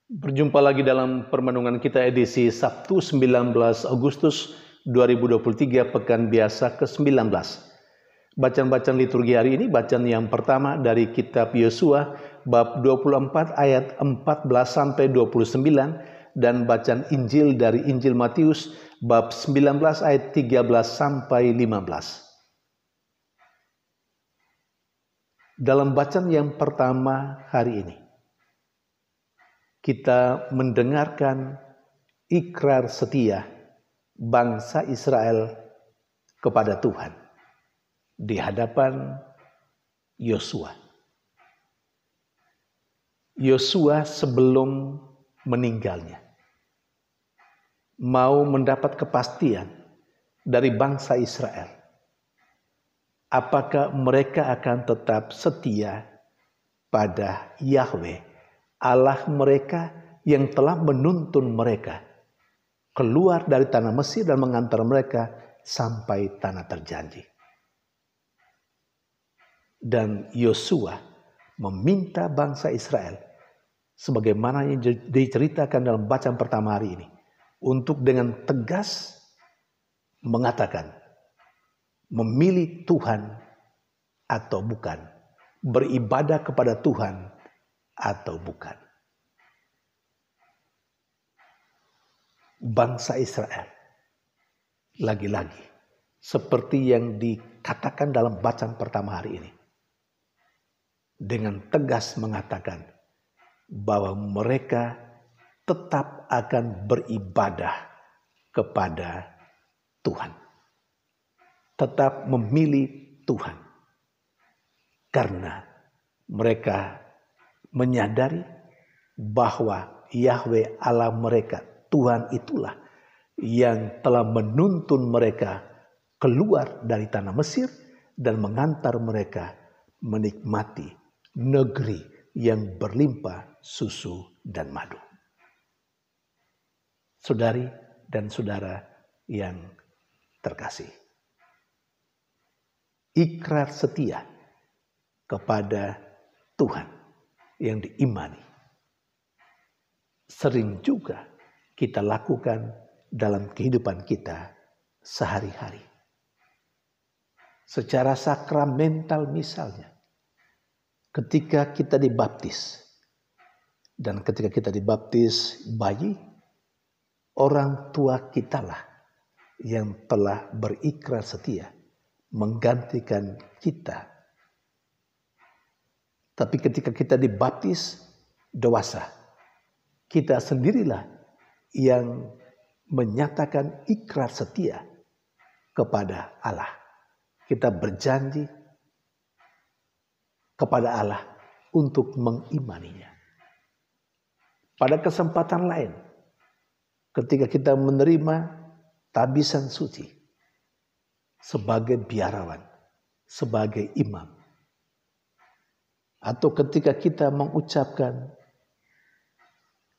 Berjumpa lagi dalam permenungan kita edisi Sabtu 19 Agustus 2023 Pekan Biasa ke-19. Bacaan-bacaan liturgi hari ini, bacaan yang pertama dari kitab Yosua bab 24 ayat 14 sampai 29 dan bacaan Injil dari Injil Matius bab 19 ayat 13 sampai 15. Dalam bacaan yang pertama hari ini, kita mendengarkan ikrar setia bangsa Israel kepada Tuhan di hadapan Yosua. Yosua sebelum meninggalnya mau mendapat kepastian dari bangsa Israel. Apakah mereka akan tetap setia pada Yahweh, Allah mereka yang telah menuntun mereka keluar dari tanah Mesir dan mengantar mereka sampai tanah terjanji. Dan Yosua meminta bangsa Israel, sebagaimana yang diceritakan dalam bacaan pertama hari ini, untuk dengan tegas mengatakan, memilih Tuhan atau bukan, beribadah kepada Tuhan atau bukan. Bangsa Israel lagi-lagi seperti yang dikatakan dalam bacaan pertama hari ini, dengan tegas mengatakan bahwa mereka tetap akan beribadah kepada Tuhan, tetap memilih Tuhan, karena mereka menyadari bahwa Yahweh Allah mereka, Tuhan itulah yang telah menuntun mereka keluar dari tanah Mesir dan mengantar mereka menikmati negeri yang berlimpah susu dan madu. Saudari dan saudara yang terkasih, ikrar setia kepada Tuhan yang diimani sering juga kita lakukan dalam kehidupan kita sehari-hari. Secara sakramental misalnya, ketika kita dibaptis, dan ketika kita dibaptis bayi, orang tua kitalah yang telah berikrar setia menggantikan kita. Tapi ketika kita dibaptis dewasa, kita sendirilah yang menyatakan ikrar setia kepada Allah. Kita berjanji kepada Allah untuk mengimaninya. Pada kesempatan lain, ketika kita menerima tabisan suci sebagai biarawan, sebagai imam, atau ketika kita mengucapkan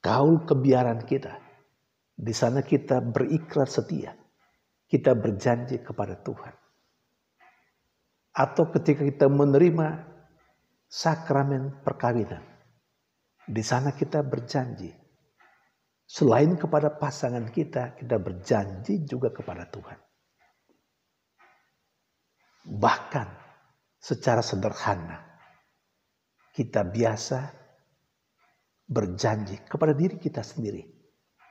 kaul kebiaran kita, di sana kita berikrar setia, kita berjanji kepada Tuhan. Atau ketika kita menerima sakramen perkawinan, di sana kita berjanji, selain kepada pasangan kita, kita berjanji juga kepada Tuhan. Bahkan secara sederhana, kita biasa berjanji kepada diri kita sendiri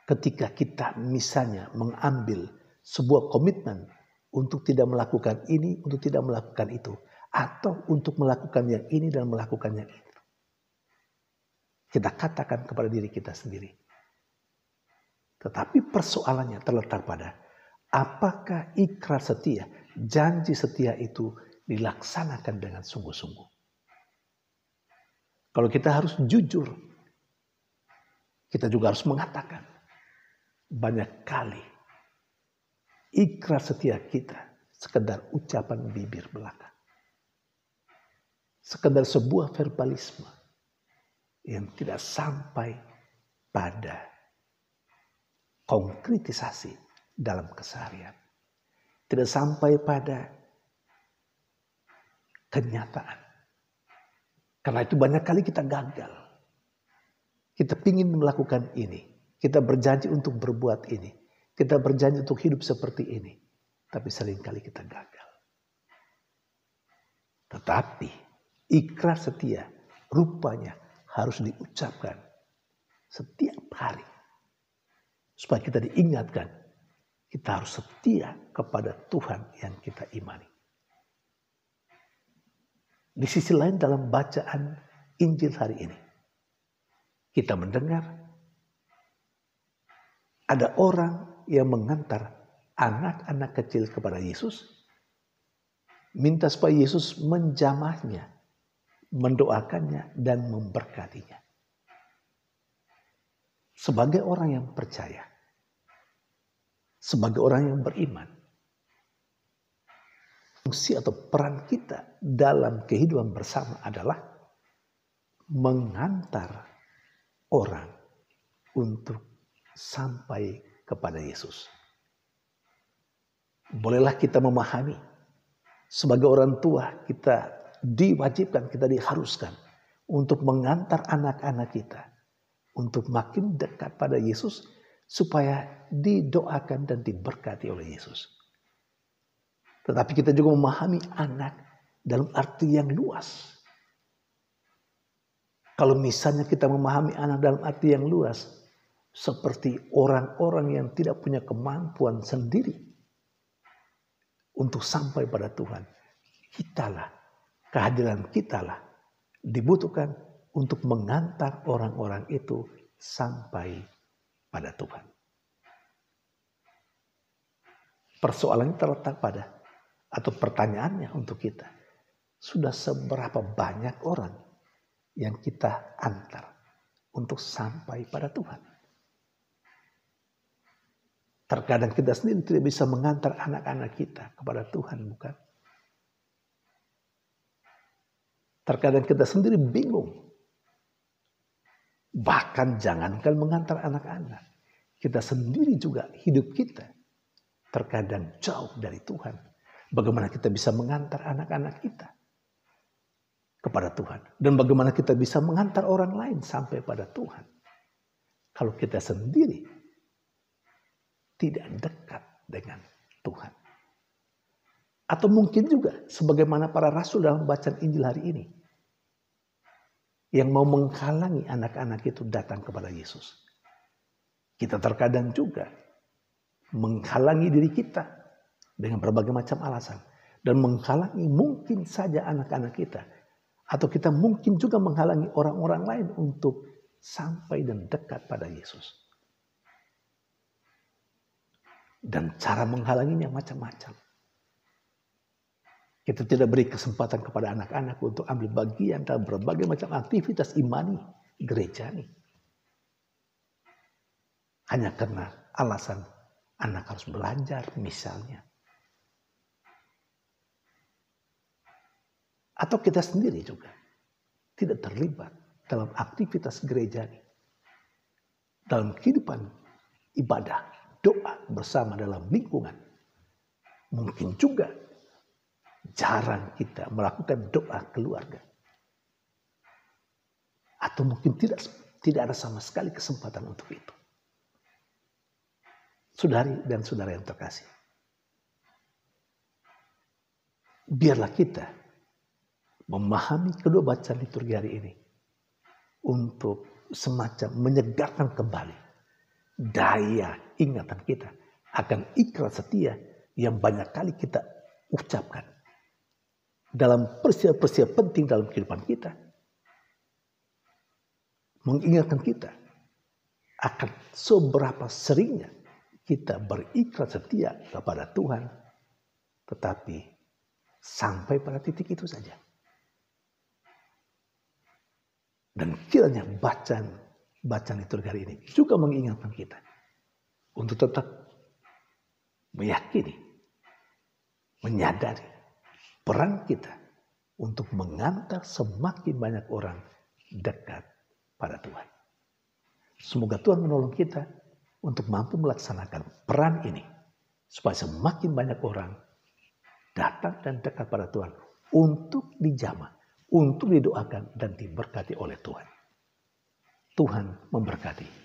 ketika kita misalnya mengambil sebuah komitmen untuk tidak melakukan ini, untuk tidak melakukan itu, atau untuk melakukan yang ini dan melakukan yang itu. Kita katakan kepada diri kita sendiri. Tetapi persoalannya terletak pada apakah ikrar setia, janji setia itu dilaksanakan dengan sungguh-sungguh. Kalau kita harus jujur, kita juga harus mengatakan, banyak kali ikrar setia kita sekedar ucapan bibir belaka. Sekedar sebuah verbalisme yang tidak sampai pada konkretisasi dalam keseharian. Tidak sampai pada kenyataan. Karena itu banyak kali kita gagal. Kita ingin melakukan ini. Kita berjanji untuk berbuat ini. Kita berjanji untuk hidup seperti ini. Tapi seringkali kita gagal. Tetapi ikrar setia rupanya harus diucapkan setiap hari. Supaya kita diingatkan. Kita harus setia kepada Tuhan yang kita imani. Di sisi lain dalam bacaan Injil hari ini. Kita mendengar ada orang yang mengantar anak-anak kecil kepada Yesus. Minta supaya Yesus menjamahnya, mendoakannya, dan memberkatinya. Sebagai orang yang percaya, sebagai orang yang beriman, fungsi atau peran kita dalam kehidupan bersama adalah mengantar orang untuk sampai kepada Yesus. Bolehlah kita memahami, sebagai orang tua kita diwajibkan, kita diharuskan untuk mengantar anak-anak kita untuk makin dekat pada Yesus supaya didoakan dan diberkati oleh Yesus. Tetapi kita juga memahami anak dalam arti yang luas. Kalau misalnya kita memahami anak dalam arti yang luas, seperti orang-orang yang tidak punya kemampuan sendiri untuk sampai pada Tuhan, kehadiran kitalah dibutuhkan untuk mengantar orang-orang itu sampai pada Tuhan. Persoalannya terletak pada, atau pertanyaannya untuk kita, sudah seberapa banyak orang yang kita antar untuk sampai pada Tuhan? Terkadang kita sendiri tidak bisa mengantar anak-anak kita kepada Tuhan, bukan? Terkadang kita sendiri bingung. Bahkan jangankan mengantar anak-anak. Kita sendiri juga hidup kita terkadang jauh dari Tuhan. Bagaimana kita bisa mengantar anak-anak kita kepada Tuhan? Dan bagaimana kita bisa mengantar orang lain sampai pada Tuhan? Kalau kita sendiri tidak dekat dengan Tuhan. Atau mungkin juga sebagaimana para rasul dalam bacaan Injil hari ini, yang mau menghalangi anak-anak itu datang kepada Yesus. Kita terkadang juga menghalangi diri kita dengan berbagai macam alasan. Dan menghalangi mungkin saja anak-anak kita. Atau kita mungkin juga menghalangi orang-orang lain untuk sampai dan dekat pada Yesus. Dan cara menghalanginya macam-macam. Kita tidak beri kesempatan kepada anak-anak untuk ambil bagian dalam berbagai macam aktivitas imani gereja ini. Hanya karena alasan anak harus belajar misalnya. Atau kita sendiri juga tidak terlibat dalam aktivitas gereja ini. Dalam kehidupan ibadah, doa bersama dalam lingkungan. Mungkin juga jarang kita melakukan doa keluarga. Atau mungkin tidak ada sama sekali kesempatan untuk itu. Saudari dan saudara yang terkasih. Biarlah kita memahami kedua bacaan liturgi hari ini. Untuk semacam menyegarkan kembali daya ingatan kita akan ikrar setia yang banyak kali kita ucapkan dalam peristiwa-peristiwa penting dalam kehidupan kita. Mengingatkan kita akan seberapa seringnya kita berikrar setia kepada Tuhan, tetapi sampai pada titik itu saja. Dan kiranya bacaan liturgi hari ini juga mengingatkan kita untuk tetap meyakini, menyadari peran kita untuk mengantar semakin banyak orang dekat pada Tuhan. Semoga Tuhan menolong kita untuk mampu melaksanakan peran ini supaya semakin banyak orang datang dan dekat pada Tuhan untuk dijamah, untuk didoakan dan diberkati oleh Tuhan. Tuhan memberkati.